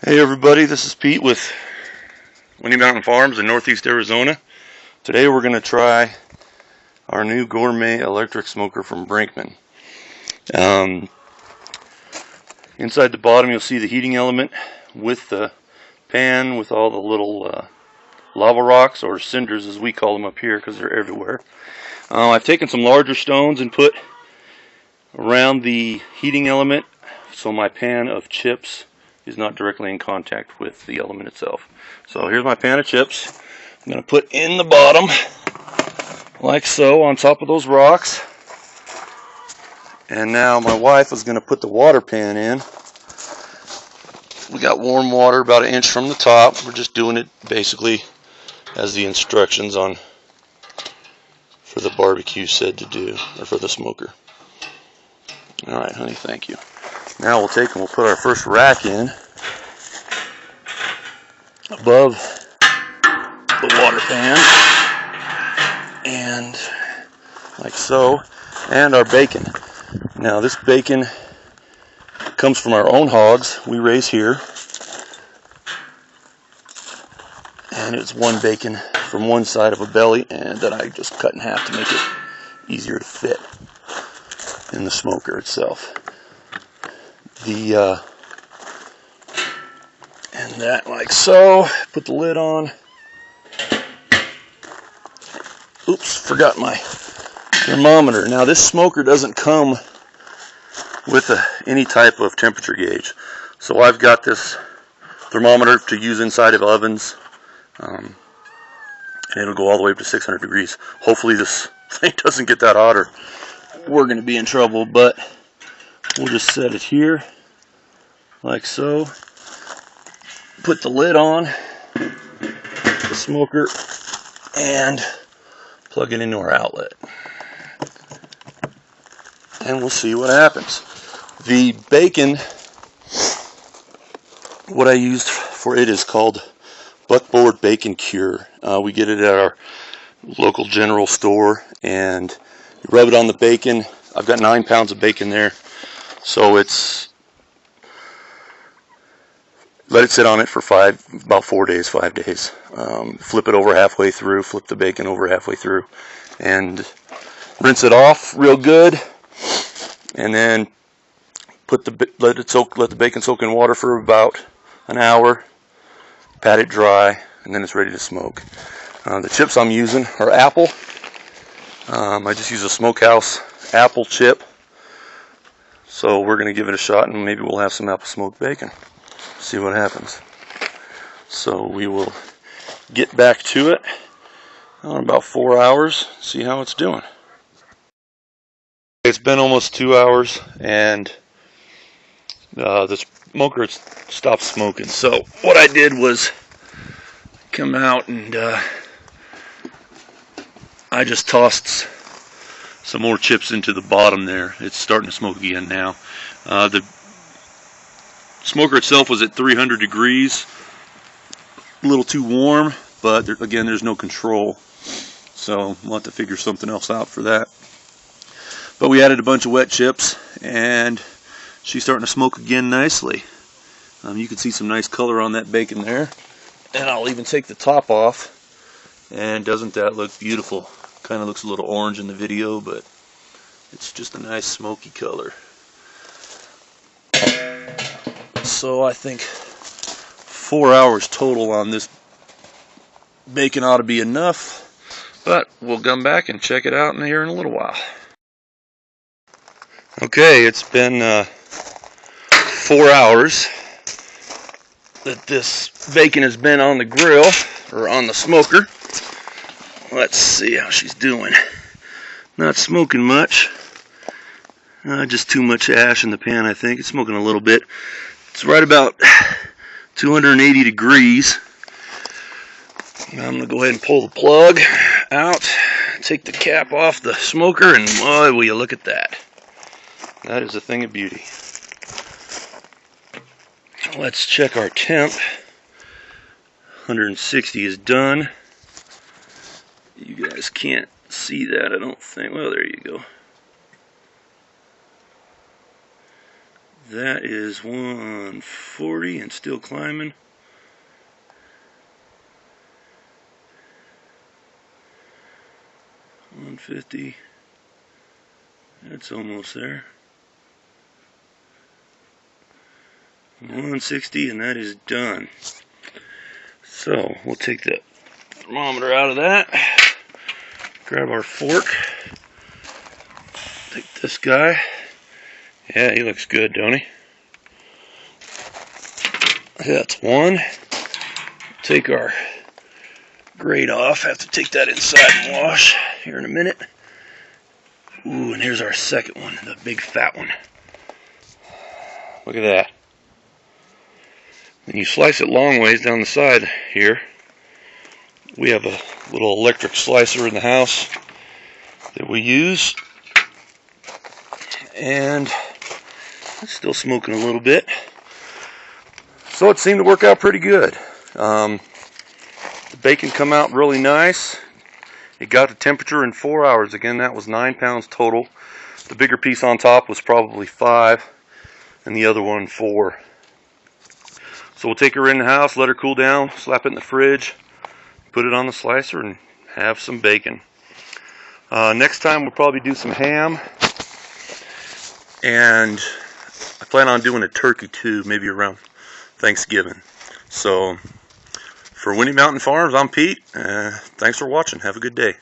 Hey everybody, this is Pete with Windy Mountain Farms in Northeast Arizona. Today we're going to try our new gourmet electric smoker from Brinkmann. Inside the bottom you'll see the heating element with the pan with all the little lava rocks, or cinders as we call them up here because they're everywhere. I've taken some larger stones and put around the heating element so my pan of chips is not directly in contact with the element itself. So here's my pan of chips. I'm going to put in the bottom like so on top of those rocks. And now my wife is going to put the water pan in. We got warm water about an inch from the top. We're just doing it basically as the instructions on for the barbecue said to do, or for the smoker. Alright honey, thank you. Now we'll take and we'll put our first rack in above the water pan, and like so, and our bacon. Now this bacon comes from our own hogs we raise here, and it's one bacon from one side of a belly, and that I just cut in half to make it easier to fit in the smoker itself. And that like so. Put the lid on. Oops, forgot my thermometer. Now this smoker doesn't come with any type of temperature gauge, so I've got this thermometer to use inside of ovens, and it'll go all the way up to 600 degrees. Hopefully this thing doesn't get that hot or we're going to be in trouble, but we'll just set it here like so. Put the lid on the smoker and plug it into our outlet, and we'll see what happens. The bacon, what I used for it is called buckboard bacon cure. We get it at our local general store, and you rub it on the bacon. I've got 9 pounds of bacon there, so it's let it sit on it for about 4 days, 5 days. Flip it over halfway through, flip the bacon over halfway through, and rinse it off real good, and then let the bacon soak in water for about an hour, pat it dry, and then it's ready to smoke. The chips I'm using are apple. I just use a smokehouse apple chip, so we're going to give it a shot, and maybe we'll have some apple smoked bacon. See what happens. So we will get back to it in about 4 hours, see how it's doing. It's been almost 2 hours, and the smoker stopped smoking. So what I did was come out and I just tossed some more chips into the bottom there. It's starting to smoke again now. The smoker itself was at 300 degrees, a little too warm, but again, there's no control, so we'll have to figure something else out for that. But we added a bunch of wet chips, and she's starting to smoke again nicely. You can see some nice color on that bacon there, and I'll even take the top off, and doesn't that look beautiful? Kind of looks a little orange in the video, but it's just a nice smoky color. So I think 4 hours total on this bacon ought to be enough, but we'll come back and check it out here in a little while. Okay, it's been 4 hours that this bacon has been on the grill, or on the smoker. Let's see how she's doing. Not smoking much. Just too much ash in the pan, I think. It's smoking a little bit. It's right about 280 degrees. I'm going to go ahead and pull the plug out, take the cap off the smoker, and boy, will you look at that. That is a thing of beauty. Let's check our temp. 160 is done. You guys can't see that, I don't think. Well, there you go. That is 140 and still climbing. $150. That's almost there. 160, and that is done. So we'll take the thermometer out of that. Grab our fork. Take this guy. Yeah, he looks good, don't he? That's one. Take our grate off. Have to take that inside and wash here in a minute. Ooh, and here's our second one, the big fat one. Look at that. When you slice it long ways down the side here, we have a little electric slicer in the house that we use, and it's still smoking a little bit. So it seemed to work out pretty good. The bacon come out really nice. It got the temperature in 4 hours. Again, that was 9 pounds total. The bigger piece on top was probably 5, and the other one 4. So we'll take her in the house, let her cool down, slap it in the fridge, put it on the slicer, and have some bacon. Next time we'll probably do some ham, and I plan on doing a turkey too, maybe around Thanksgiving. So for Windy Mountain Farms, I'm Pete. Thanks for watching. Have a good day.